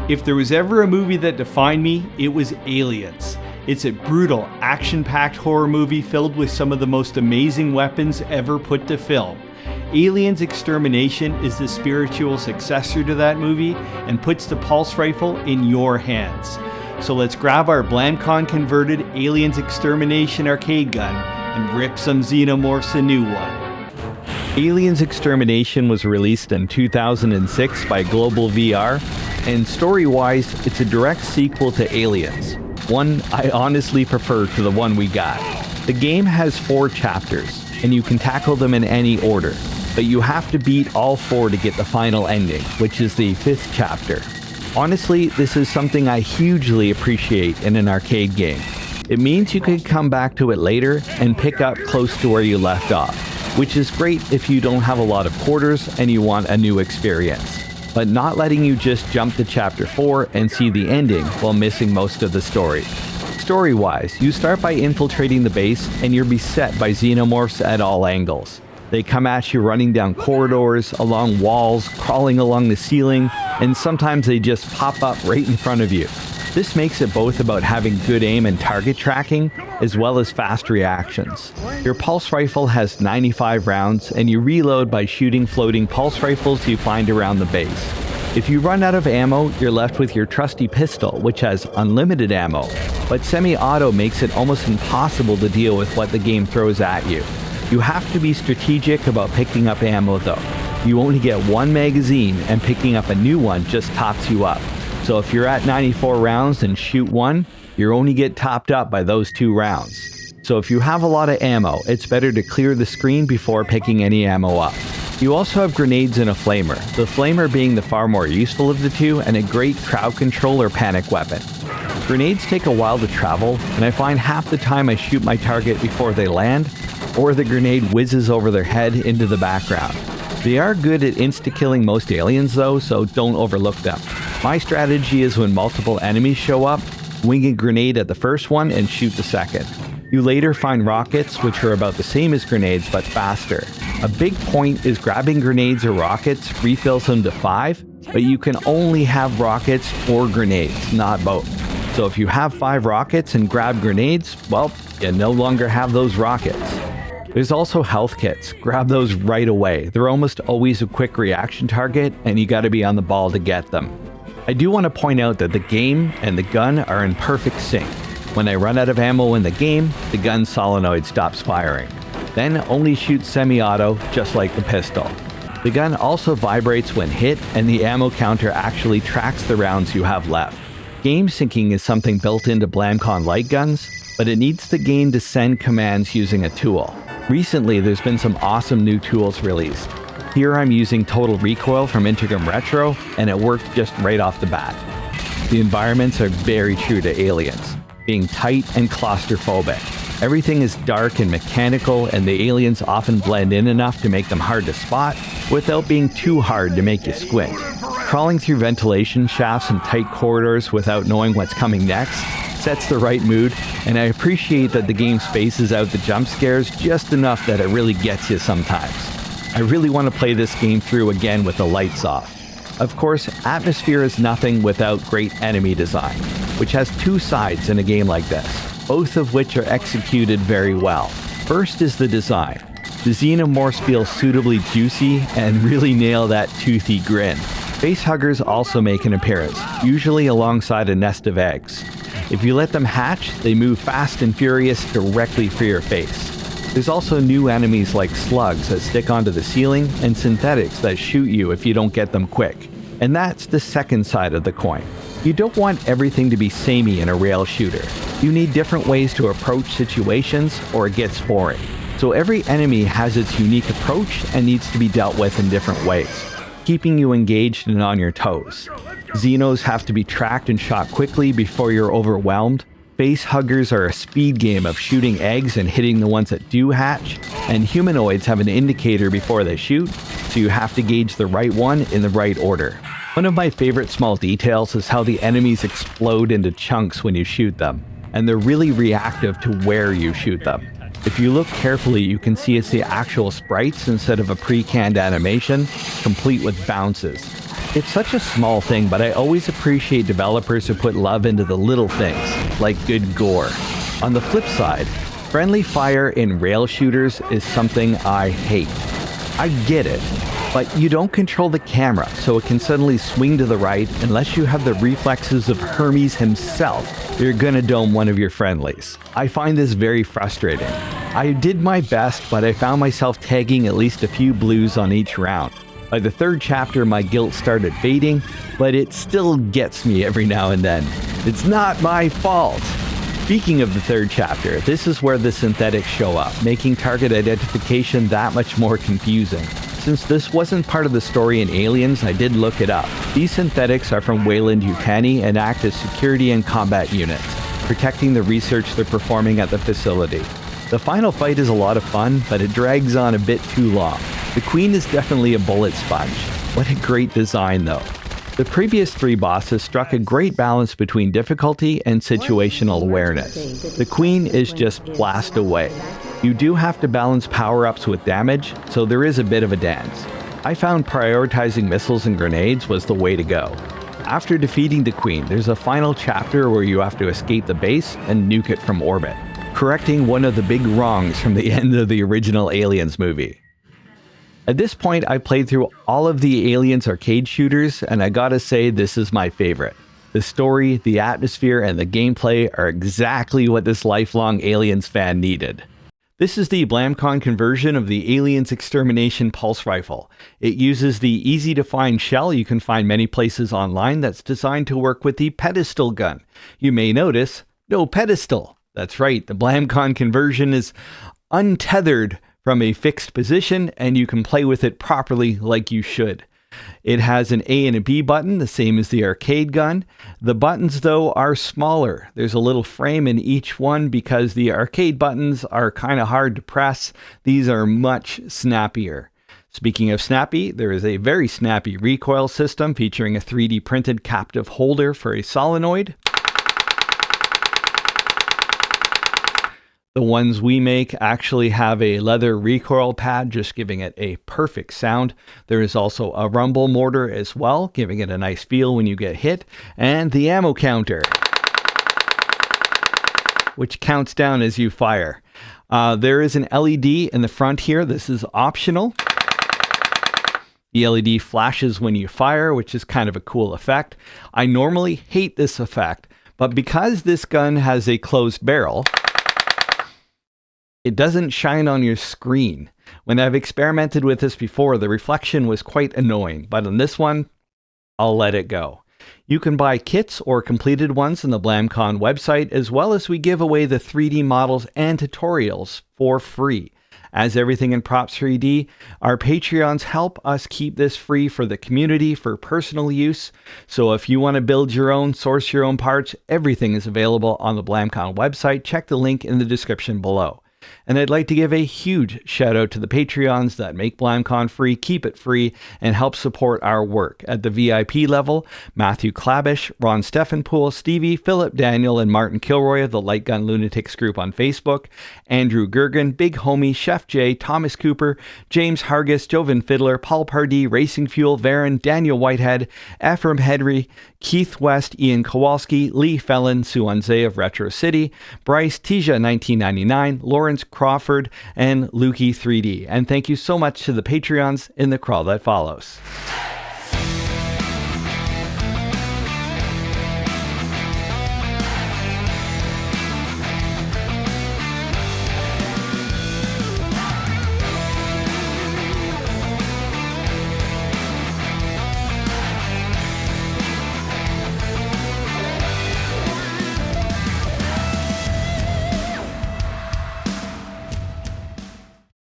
If there was ever a movie that defined me, it was Aliens. It's a brutal, action-packed horror movie filled with some of the most amazing weapons ever put to film. Aliens Extermination is the spiritual successor to that movie and puts the pulse rifle in your hands. So let's grab our Blamcon converted Aliens Extermination arcade gun and rip some Xenomorphs a new one. Aliens Extermination was released in 2006 by Global VR, and story-wise, it's a direct sequel to Aliens. One I honestly prefer to the one we got. The game has 4 chapters, and you can tackle them in any order, but you have to beat all 4 to get the final ending, which is the 5th chapter. Honestly, this is something I hugely appreciate in an arcade game. It means you can come back to it later and pick up close to where you left off, which is great if you don't have a lot of quarters and you want a new experience, but not letting you just jump to chapter 4 and see the ending while missing most of the story. Story-wise, you start by infiltrating the base and you're beset by Xenomorphs at all angles. They come at you running down corridors, along walls, crawling along the ceiling, and sometimes they just pop up right in front of you. This makes it both about having good aim and target tracking, as well as fast reactions. Your pulse rifle has 95 rounds, and you reload by shooting floating pulse rifles you find around the base. If you run out of ammo, you're left with your trusty pistol, which has unlimited ammo, but semi-auto makes it almost impossible to deal with what the game throws at you. You have to be strategic about picking up ammo though. You only get 1 magazine, and picking up a new one just tops you up. So if you're at 94 rounds and shoot 1, you only get topped up by those 2 rounds. So if you have a lot of ammo, it's better to clear the screen before picking any ammo up. You also have grenades and a flamer, the flamer being the far more useful of the two and a great crowd control or panic weapon. Grenades take a while to travel, and I find half the time I shoot my target before they land, or the grenade whizzes over their head into the background. They are good at insta-killing most aliens though, so don't overlook them. My strategy is when multiple enemies show up, wing a grenade at the first one and shoot the second. You later find rockets, which are about the same as grenades but faster. A big point is grabbing grenades or rockets refills them to 5, but you can only have rockets or grenades, not both. So if you have 5 rockets and grab grenades, well, you no longer have those rockets. There's also health kits. Grab those right away. They're almost always a quick reaction target, and you gotta be on the ball to get them. I do want to point out that the game and the gun are in perfect sync. When I run out of ammo in the game, the gun solenoid stops firing. Then only shoots semi-auto, just like the pistol. The gun also vibrates when hit, and the ammo counter actually tracks the rounds you have left. Game syncing is something built into Blamcon light guns, but it needs the game to send commands using a tool. Recently, there's been some awesome new tools released. Here I'm using Total Recoil from Integrum Retro, and it worked just right off the bat. The environments are very true to Aliens, being tight and claustrophobic. Everything is dark and mechanical, and the aliens often blend in enough to make them hard to spot, without being too hard to make you squint. Crawling through ventilation shafts and tight corridors without knowing what's coming next sets the right mood, and I appreciate that the game spaces out the jump scares just enough that it really gets you sometimes. I really want to play this game through again with the lights off. Of course, atmosphere is nothing without great enemy design, which has 2 sides in a game like this, both of which are executed very well. First is the design. The Xenomorphs feel suitably juicy and really nail that toothy grin. Facehuggers also make an appearance, usually alongside a nest of eggs. If you let them hatch, they move fast and furious directly for your face. There's also new enemies like slugs that stick onto the ceiling and synthetics that shoot you if you don't get them quick. And that's the second side of the coin. You don't want everything to be samey in a rail shooter. You need different ways to approach situations or it gets boring. So every enemy has its unique approach and needs to be dealt with in different ways, keeping you engaged and on your toes. Xenos have to be tracked and shot quickly before you're overwhelmed. Facehuggers are a speed game of shooting eggs and hitting the ones that do hatch, and humanoids have an indicator before they shoot, so you have to gauge the right one in the right order. One of my favorite small details is how the enemies explode into chunks when you shoot them, and they're really reactive to where you shoot them. If you look carefully, you can see it's the actual sprites instead of a pre-canned animation, complete with bounces. It's such a small thing, but I always appreciate developers who put love into the little things, like good gore. On the flip side, friendly fire in rail shooters is something I hate. I get it, but you don't control the camera, so it can suddenly swing to the right unless you have the reflexes of Hermes himself. You're gonna dome one of your friendlies. I find this very frustrating. I did my best, but I found myself tagging at least a few blues on each round. By the third chapter, my guilt started fading, but it still gets me every now and then. It's not my fault. Speaking of the third chapter, this is where the synthetics show up, making target identification that much more confusing. Since this wasn't part of the story in Aliens, I did look it up. These synthetics are from Weyland-Yutani and act as security and combat units, protecting the research they're performing at the facility. The final fight is a lot of fun, but it drags on a bit too long. The Queen is definitely a bullet sponge. What a great design though. The previous three bosses struck a great balance between difficulty and situational awareness. The Queen is just blast away. You do have to balance power-ups with damage, so there is a bit of a dance. I found prioritizing missiles and grenades was the way to go. After defeating the Queen, there's a final chapter where you have to escape the base and nuke it from orbit, correcting one of the big wrongs from the end of the original Aliens movie. At this point, I played through all of the Aliens arcade shooters, and I gotta say this is my favorite. The story, the atmosphere, and the gameplay are exactly what this lifelong Aliens fan needed. This is the Blamcon conversion of the Aliens Extermination pulse rifle. It uses the easy-to-find shell you can find many places online that's designed to work with the pedestal gun. You may notice, no pedestal. That's right, the Blamcon conversion is untethered from a fixed position, and you can play with it properly like you should. It has an A and a B button, the same as the arcade gun. The buttons, though, are smaller. There's a little frame in each one because the arcade buttons are kind of hard to press. These are much snappier. Speaking of snappy, there is a very snappy recoil system featuring a 3D printed captive holder for a solenoid. The ones we make actually have a leather recoil pad, just giving it a perfect sound. There is also a rumble mortar as well, giving it a nice feel when you get hit, and the ammo counter, which counts down as you fire. There is an LED in the front here. This is optional. The LED flashes when you fire, which is kind of a cool effect. I normally hate this effect, but because this gun has a closed barrel, it doesn't shine on your screen. When I've experimented with this before, the reflection was quite annoying, but on this one, I'll let it go. You can buy kits or completed ones on the Blamcon website, as well as we give away the 3D models and tutorials for free. As everything in Props 3D, our Patreons help us keep this free for the community for personal use. So if you want to build your own, source your own parts, everything is available on the Blamcon website. Check the link in the description below. And I'd like to give a huge shout out to the Patreons that make Blamcon free, keep it free, and help support our work. At the VIP level, Matthew Klabish, Ron Steffenpool, Stevie, Philip Daniel, and Martin Kilroy of the Light Gun Lunatics group on Facebook, Andrew Gergen, Big Homie, Chef J, Thomas Cooper, James Hargis, Jovan Fiddler, Paul Pardee, Racing Fuel, Varen, Daniel Whitehead, Ephraim Hedry, Keith West, Ian Kowalski, Lee Fellon, Suanze of Retro City, Bryce, Tija 1999, Lawrence Crawford, and Lukey 3D. And thank you so much to the Patreons in the crawl that follows.